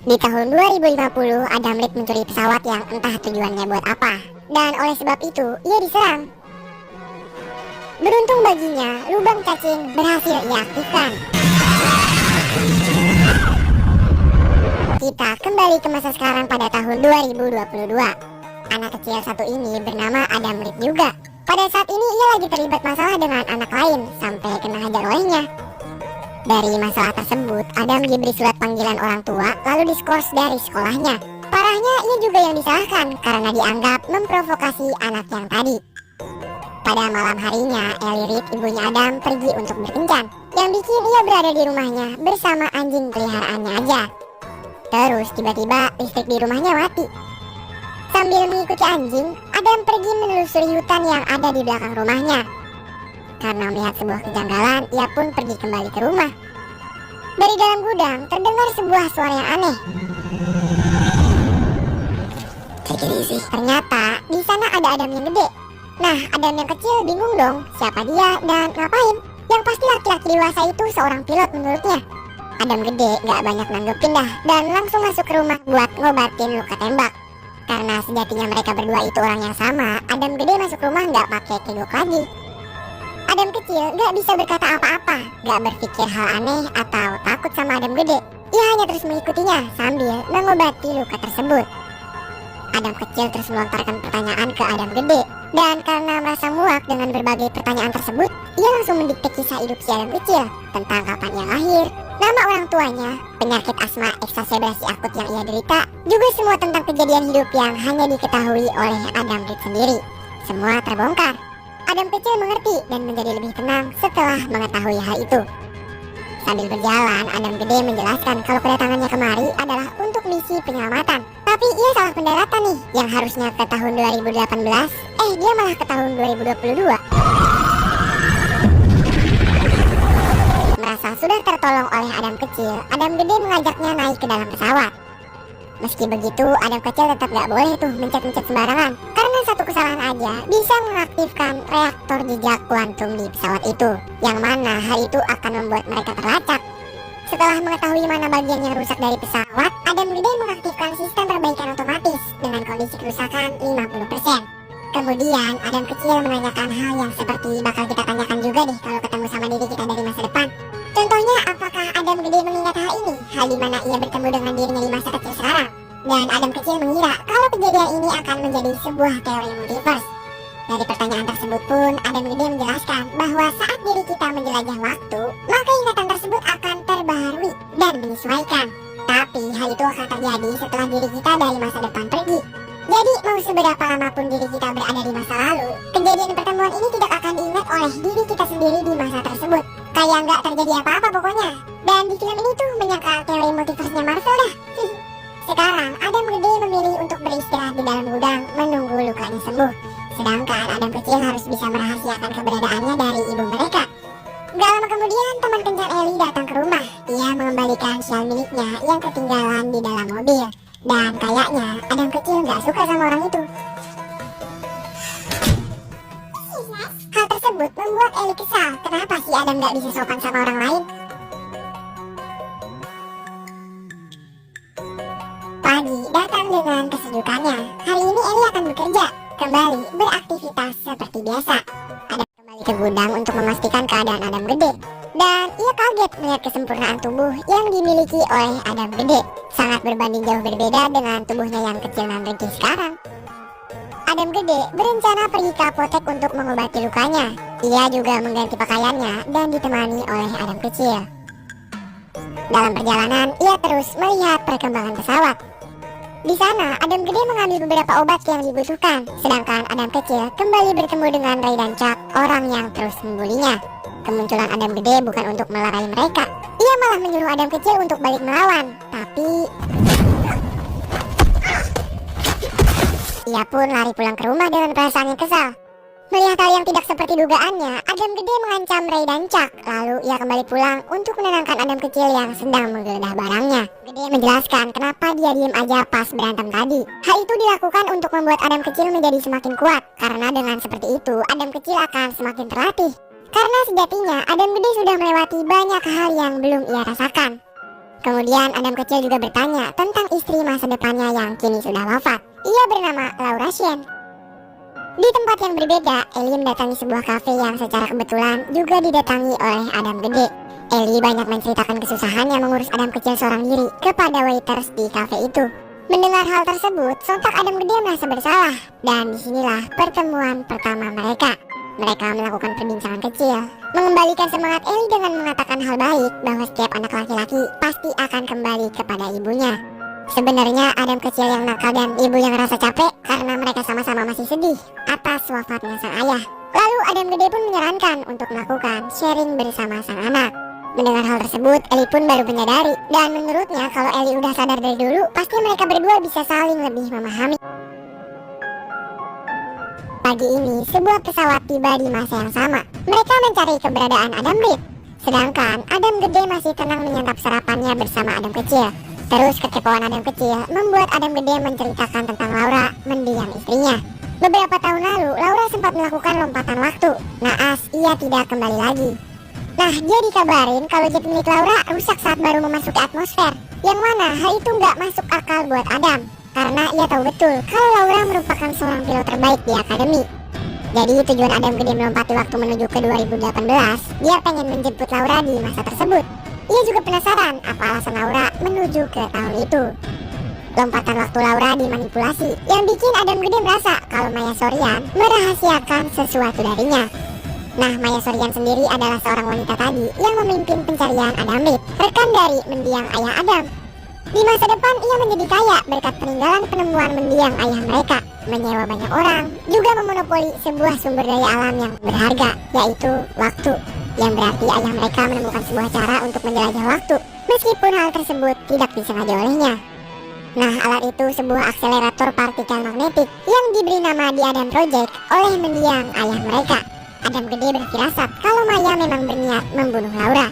Di tahun 2050, Adam Reed mencuri pesawat yang entah tujuannya buat apa. Dan oleh sebab itu, ia diserang. Beruntung baginya, lubang cacing berhasil ia aktifkan. Kita kembali ke masa sekarang pada tahun 2022. Anak kecil satu ini bernama Adam Reed juga. Pada saat ini ia lagi terlibat masalah dengan anak lain sampai kena hajar olehnya. Dari masalah tersebut, Adam diberi surat panggilan orang tua lalu diskors dari sekolahnya. Parahnya ia juga yang disalahkan karena dianggap memprovokasi anak yang tadi. Pada malam harinya, Ellie Reed, ibunya Adam, pergi untuk berkencan. Yang bikin ia berada di rumahnya bersama anjing peliharaannya aja. Terus tiba-tiba listrik di rumahnya mati. Sambil mengikuti anjing, Adam pergi menelusuri hutan yang ada di belakang rumahnya. Karena melihat sebuah kejanggalan, ia pun pergi kembali ke rumah. Dari dalam gudang terdengar sebuah suara yang aneh. Ternyata di sana ada Adam yang gede. Nah, Adam yang kecil bingung dong, siapa dia dan ngapain? Yang pasti laki-laki dewasa itu seorang pilot menurutnya. Adam gede gak banyak nanggepin dah dan langsung masuk ke rumah buat ngobatin luka tembak. Karena sejatinya mereka berdua itu orang yang sama, Adam gede masuk rumah gak pakai kedok lagi. Adam kecil gak bisa berkata apa-apa, gak berpikir hal aneh atau takut sama Adam gede. Ia hanya terus mengikutinya sambil mengobati luka tersebut. Adam kecil terus melontarkan pertanyaan ke Adam gede. Dan karena merasa muak dengan berbagai pertanyaan tersebut, ia langsung mendikte kisah hidup si Adam kecil tentang kapan ia lahir, nama orang tuanya, penyakit asma eksasebrasi akut yang ia derita, juga semua tentang kejadian hidup yang hanya diketahui oleh Adam Reed sendiri. Semua terbongkar. Adam kecil mengerti dan menjadi lebih tenang setelah mengetahui hal itu. Sambil berjalan, Adam gede menjelaskan kalau kedatangannya kemari adalah untuk misi penyelamatan. Tapi ia salah pendaratan nih, yang harusnya ke tahun 2018, dia malah ke tahun 2022. Merasa sudah tertolong oleh Adam kecil, Adam gede mengajaknya naik ke dalam pesawat. Meski begitu, Adam kecil tetap gak boleh tuh mencet-mencet sembarangan. Karena satu kesalahan aja bisa mengaktifkan reaktor jejak kuantum di pesawat itu, yang mana hal itu akan membuat mereka terlacak. Setelah mengetahui mana bagian yang rusak dari pesawat, Adam gede mengaktifkan sistem perbaikan otomatis dengan kondisi kerusakan 50%. Kemudian Adam kecil menanyakan hal yang seperti bakal kita tanyakan juga deh kalau ketemu sama diri kita dari masa depan. Contohnya, apakah Adam gede mengingat hal ini? Hal dimana ia bertemu dengan dirinya di masa kecil sekarang. Dan Adam kecil mengira kalau kejadian ini akan menjadi sebuah teori multiverse. Dari pertanyaan tersebut pun, Adam gede menjelaskan bahwa saat diri kita menjelajah waktu, maka ingatan tersebut akan terbaharui dan menyesuaikan. Tapi hal itu akan terjadi setelah diri kita dari masa depan pergi. Jadi mau seberapa lama pun diri kita berada di masa lalu, kejadian pertemuan ini tidak akan diingat oleh diri kita sendiri di masa tersebut. Kayak nggak terjadi apa-apa pokoknya. Dan di film ini tuh menyangkal teori multiverse-nya Marvel dah. Sekarang Adam gede memilih untuk beristirahat di dalam gudang menunggu lukanya sembuh. Sedangkan Adam kecil harus bisa merahasiakan keberadaannya dari ibu mereka. Gak lama kemudian teman kencan Ellie datang ke rumah. Ia mengembalikan sial miliknya yang ketinggalan di dalam mobil. Dan kayaknya Adam kecil gak suka sama orang itu. Hal tersebut membuat Ellie kesal. Kenapa sih Adam gak bisa sopan sama orang lain? Pagi datang dengan kesejukannya. Hari ini Ellie akan bekerja, kembali beraktivitas seperti biasa. Adam kembali ke gudang untuk memastikan keadaan Adam gede. Dan ia kaget melihat kesempurnaan tubuh yang dimiliki oleh Adam gede. Sangat berbanding jauh berbeda dengan tubuhnya yang kecil dan ringkih sekarang. Adam gede berencana pergi ke apotek untuk mengobati lukanya. Ia juga mengganti pakaiannya dan ditemani oleh Adam kecil. Dalam perjalanan, ia terus melihat perkembangan pesawat. Di sana, Adam gede mengambil beberapa obat yang dibutuhkan. Sedangkan Adam kecil kembali bertemu dengan Ray dan Chuck, orang yang terus membulinya. Kemunculan Adam gede bukan untuk melerai mereka. Ia malah menyuruh Adam kecil untuk balik melawan. Tapi ia pun lari pulang ke rumah dengan perasaan yang kesal. Melihat hal yang tidak seperti dugaannya, Adam gede mengancam Ray dan Chuck. Lalu ia kembali pulang untuk menenangkan Adam kecil yang sedang menggeledah barangnya. Gede menjelaskan kenapa dia diam aja pas berantem tadi. Hal itu dilakukan untuk membuat Adam kecil menjadi semakin kuat. Karena dengan seperti itu, Adam kecil akan semakin terlatih. Karena sejatinya Adam gede sudah melewati banyak hal yang belum ia rasakan. Kemudian Adam kecil juga bertanya tentang istri masa depannya yang kini sudah wafat. Ia bernama Laura Sheen. Di tempat yang berbeda, Ellie mendatangi sebuah kafe yang secara kebetulan juga didatangi oleh Adam gede. Ellie banyak menceritakan kesusahannya mengurus Adam kecil seorang diri kepada waiters di kafe itu. Mendengar hal tersebut, sontak Adam gede merasa bersalah, dan disinilah pertemuan pertama mereka. Mereka melakukan perbincangan kecil, mengembalikan semangat Ellie dengan mengatakan hal baik bahwa setiap anak laki-laki pasti akan kembali kepada ibunya. Sebenarnya Adam kecil yang nakal dan ibu yang rasa capek karena mereka sama-sama masih sedih atas wafatnya sang ayah. Lalu Adam gede pun menyarankan untuk melakukan sharing bersama sang anak. Mendengar hal tersebut, Ellie pun baru menyadari, dan menurutnya kalau Ellie udah sadar dari dulu, pasti mereka berdua bisa saling lebih memahami. Pagi ini, sebuah pesawat tiba di masa yang sama. Mereka mencari keberadaan Adam Reed, sedangkan Adam gede masih tenang menyantap sarapannya bersama Adam kecil. Terus kekepoan Adam kecil membuat Adam gede menceritakan tentang Laura, mendiang istrinya. Beberapa tahun lalu, Laura sempat melakukan lompatan waktu. Naas, ia tidak kembali lagi. Nah, dia dikabarin kalau jet milik Laura rusak saat baru memasuki atmosfer. Yang mana hal itu nggak masuk akal buat Adam, karena ia tahu betul kalau Laura merupakan seorang pilot terbaik di akademi. Jadi tujuan Adam gede melompati waktu menuju ke 2018, dia pengen menjemput Laura di masa tersebut. Ia juga penasaran apa alasan Laura menuju ke tahun itu. Lompatan waktu Laura dimanipulasi, yang bikin Adam gede merasa kalau Maya Sorian merahasiakan sesuatu darinya. Nah, Maya Sorian sendiri adalah seorang wanita tadi yang memimpin pencarian Adam Reed, rekan dari mendiang ayah Adam. Di masa depan ia menjadi kaya berkat peninggalan penemuan mendiang ayah mereka, menyewa banyak orang, juga memonopoli sebuah sumber daya alam yang berharga, yaitu waktu. Yang berarti ayah mereka menemukan sebuah cara untuk menjelajah waktu, meskipun hal tersebut tidak disengaja olehnya. Nah, alat itu sebuah akselerator partikel magnetik yang diberi nama The Adam Project oleh mendiang ayah mereka. Adam gede berfirasat kalau Maya memang berniat membunuh Laura.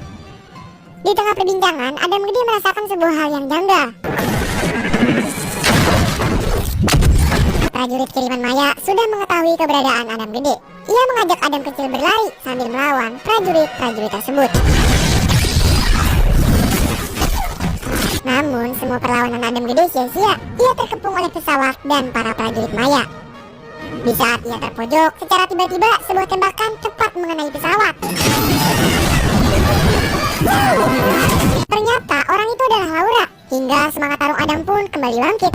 Di tengah perbincangan, Adam gede merasakan sebuah hal yang janggal. Prajurit kiriman Maya sudah mengetahui keberadaan Adam gede. Ia mengajak Adam kecil berlari sambil melawan prajurit-prajurit tersebut. Namun, semua perlawanan Adam gede sia-sia. Ia terkepung oleh pesawat dan para prajurit Maya. Di saat ia terpojok, secara tiba-tiba sebuah tembakan tepat mengenai pesawat. Ternyata orang itu adalah Laura. Hingga semangat tarung Adam pun kembali bangkit.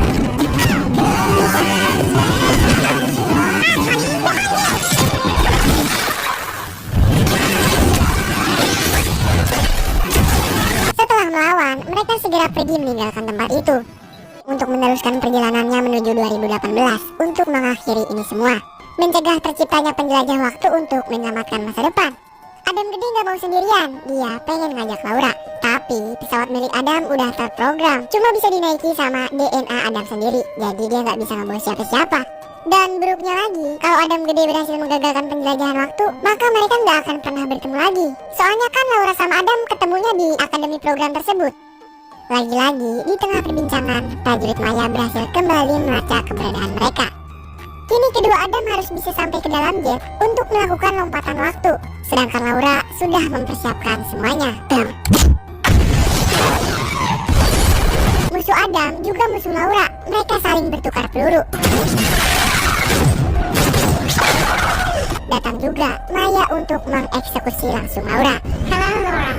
Setelah melawan, mereka segera pergi meninggalkan tempat itu untuk meneruskan perjalanannya menuju 2018 untuk mengakhiri ini semua, mencegah terciptanya penjelajah waktu untuk menyelamatkan masa depan. Adam gede nggak mau sendirian, dia pengen ngajak Laura. Tapi pesawat milik Adam udah terprogram, cuma bisa dinaiki sama DNA Adam sendiri, jadi dia nggak bisa ngebawa siapa-siapa. Dan buruknya lagi, kalau Adam gede berhasil menggagalkan penjelajahan waktu, maka mereka nggak akan pernah bertemu lagi. Soalnya kan Laura sama Adam ketemunya di akademi program tersebut. Lagi-lagi, di tengah perbincangan, prajurit Maya berhasil kembali melacak keberadaan mereka. Kini kedua Adam harus bisa sampai ke dalam jet untuk melakukan lompatan waktu, sedangkan Laura sudah mempersiapkan semuanya. Musuh Adam juga musuh Laura, mereka saling bertukar peluru. Datang juga Maya untuk mengeksekusi langsung Laura. Hello Laura,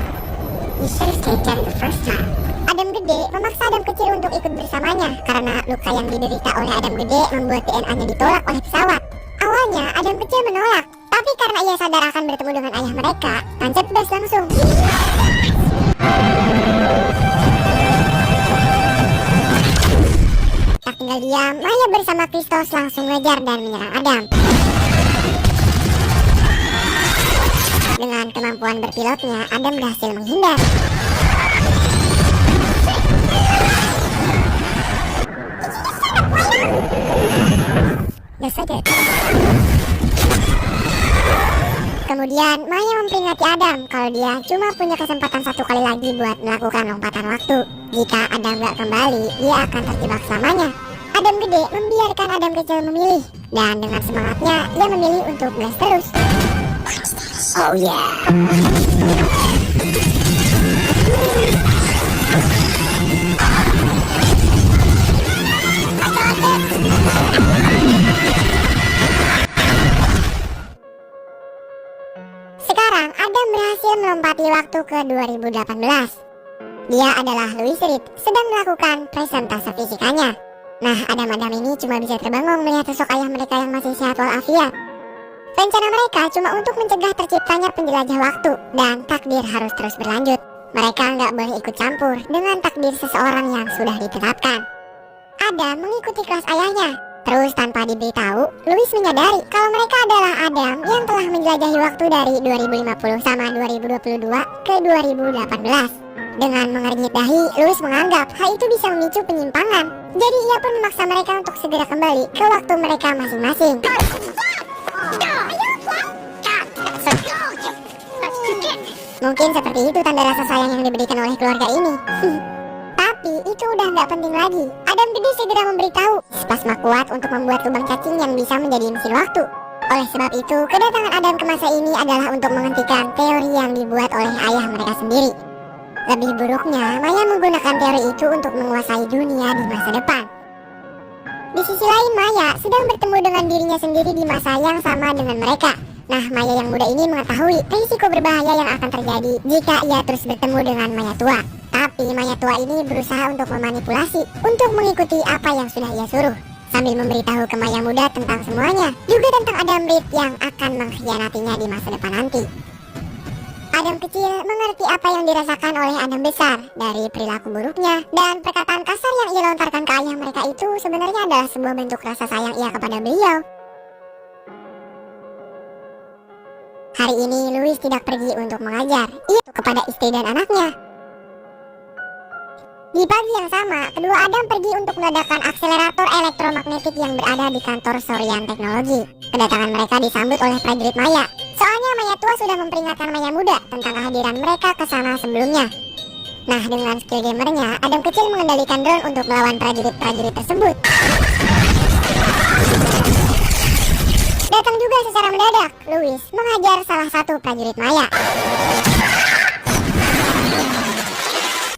you should have taken the first time. Adam gede memaksa Adam kecil untuk ikut bersamanya karena luka yang diderita oleh Adam gede membuat DNA-nya ditolak oleh pesawat. Awalnya Adam kecil menolak, tapi karena ia sadar akan bertemu dengan ayah mereka, tancap gas langsung. Tak tinggal diam, Maya bersama Kristos langsung ngejar dan menyerang Adam. Dengan kemampuan berpilotnya, Adam berhasil menghindar. Kemudian Maya memperingati Adam kalau dia cuma punya kesempatan satu kali lagi buat melakukan lompatan waktu. Jika Adam gak kembali, dia akan terjebak selamanya. Adam gede membiarkan Adam kecil memilih, dan dengan semangatnya ia memilih untuk gas terus. Oh yeah. waktu ke 2018. Dia adalah Louis Reed sedang melakukan presentase fisikanya. Nah, Adam-Adam ini cuma bisa terbengong melihat sosok ayah mereka yang masih sehat walafiat. Rencana mereka cuma untuk mencegah terciptanya penjelajah waktu, dan takdir harus terus berlanjut. Mereka nggak boleh ikut campur dengan takdir seseorang yang sudah ditetapkan. Adam mengikuti kelas ayahnya. Terus tanpa diberitahu, Louis menyadari kalau mereka adalah Adam yang telah menjelajahi waktu dari 2050 sama 2022 ke 2018. Dengan mengernyit dahi, Louis menganggap hal itu bisa memicu penyimpangan. Jadi ia pun memaksa mereka untuk segera kembali ke waktu mereka masing-masing. Mungkin seperti itu tanda rasa sayang yang diberikan oleh keluarga ini. Tapi itu udah nggak penting lagi. Adam Gede segera memberitahu spasma kuat untuk membuat lubang cacing yang bisa menjadi mesin waktu. Oleh sebab itu, kedatangan Adam ke masa ini adalah untuk menghentikan teori yang dibuat oleh ayah mereka sendiri. Lebih buruknya, Maya menggunakan teori itu untuk menguasai dunia di masa depan. Di sisi lain, Maya sedang bertemu dengan dirinya sendiri di masa yang sama dengan mereka. Nah, Maya yang muda ini mengetahui risiko berbahaya yang akan terjadi jika ia terus bertemu dengan Maya tua. Tapi Maya tua ini berusaha untuk memanipulasi untuk mengikuti apa yang sudah ia suruh, sambil memberitahu ke Maya muda tentang semuanya, juga tentang Adam Reed yang akan mengkhianatinya di masa depan nanti. Adam kecil mengerti apa yang dirasakan oleh Adam besar dari perilaku buruknya, dan perkataan kasar yang ia lontarkan ke ayah mereka itu sebenarnya adalah sebuah bentuk rasa sayang ia kepada beliau. Hari ini Louis tidak pergi untuk mengajar, ia kepada istri dan anaknya. Di pagi yang sama, kedua Adam pergi untuk meledakan akselerator elektromagnetik yang berada di kantor Sorian Teknologi. Kedatangan mereka disambut oleh prajurit Maya. Soalnya Maya tua sudah memperingatkan Maya muda tentang kehadiran mereka ke sana sebelumnya. Nah, dengan skill gamernya, Adam kecil mengendalikan drone untuk melawan prajurit-prajurit tersebut. Datang juga secara mendadak, Louis mengajar salah satu prajurit Maya.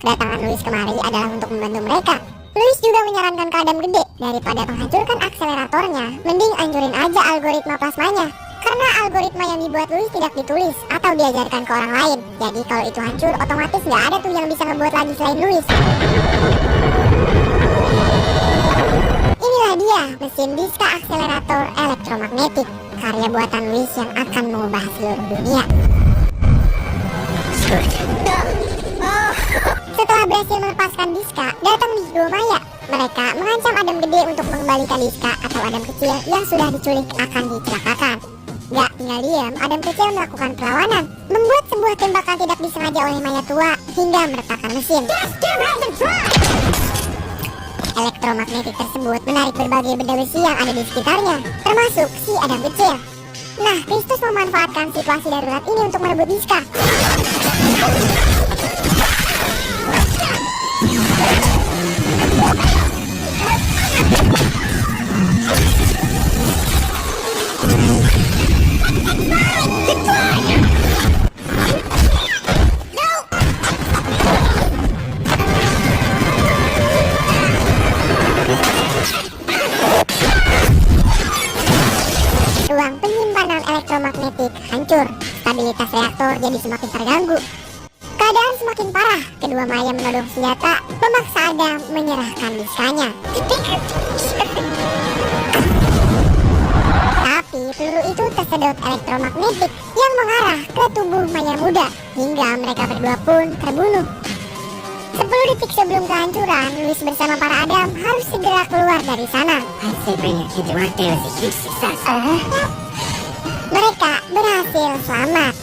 Kedatangan Louis kemari adalah untuk membantu mereka. Louis juga menyarankan ke Adam Gede, daripada menghancurkan akseleratornya, mending anjurin aja algoritma plasmanya. Karena algoritma yang dibuat Louis tidak ditulis atau diajarkan ke orang lain. Jadi kalau itu hancur, otomatis nggak ada tuh yang bisa ngebuat lagi selain Louis. Inilah dia, mesin diska akselerator elektromagnetik, karya buatan Louis yang akan mengubah seluruh dunia. Setelah berhasil melepaskan diska, datang nih dua Maya. Mereka mengancam Adam Gede untuk mengembalikan diska atau Adam kecil yang sudah diculik akan dicelakakan. Gak tinggal diam, Adam kecil melakukan perlawanan, membuat sebuah tembakan tidak disengaja oleh Maya tua hingga meretakkan mesin. Elektromagnetik tersebut menarik berbagai benda besi yang ada di sekitarnya, termasuk si Adam kecil. Nah, Kristus memanfaatkan situasi darurat ini untuk merebut diska. Ruang penyimpanan elektromagnetik hancur, stabilitas reaktor jadi semakin terganggu. Keadaan semakin parah, kedua Maya menodong senjata, memaksa Adam menyerahkan diskanya. Tapi peluru itu tersedot elektromagnetik yang mengarah ke tubuh Maya muda, hingga mereka berdua pun terbunuh. 10 detik sebelum kehancuran, Louis bersama para Adam harus segera keluar dari sana. Mereka berhasil selamat.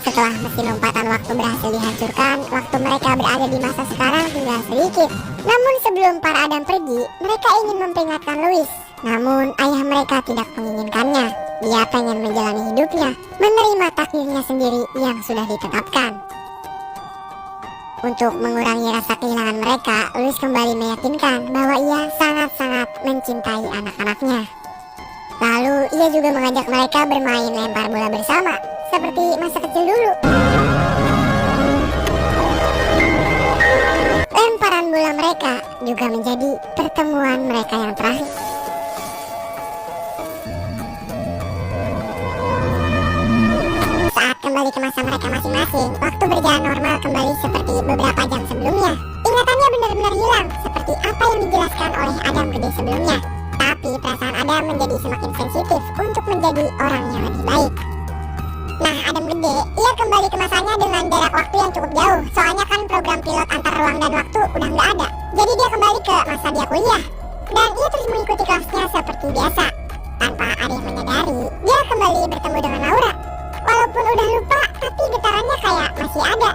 Setelah mesin lompatan waktu berhasil dihancurkan, waktu mereka berada di masa sekarang tinggal sedikit. Namun sebelum para Adam pergi, mereka ingin memperingatkan Louis. Namun ayah mereka tidak menginginkannya. Dia pengen menjalani hidupnya, menerima takdirnya sendiri yang sudah ditetapkan. Untuk mengurangi rasa kehilangan mereka, Louis kembali meyakinkan bahwa ia sangat-sangat mencintai anak-anaknya. Lalu ia juga mengajak mereka bermain lempar bola bersama, seperti masa kecil dulu. Lemparan bola mereka juga menjadi pertemuan mereka yang terakhir. Saat kembali ke masa mereka masing-masing, waktu berjalan normal kembali seperti beberapa jam sebelumnya. Ingatannya benar-benar hilang, seperti apa yang dijelaskan oleh Adam Gede sebelumnya. Tapi perasaan Adam menjadi semakin sensitif untuk menjadi orang yang lebih baik. Nah, Adam Gede, ia kembali ke masanya dengan jarak waktu yang cukup jauh. Soalnya kan program pilot antar ruang dan waktu udah nggak ada. Jadi dia kembali ke masa dia kuliah. Dan ia terus mengikuti kelasnya seperti biasa. Tanpa ada yang menyadari, dia kembali bertemu dengan Laura. Walaupun udah lupa, tapi getarannya kayak masih ada.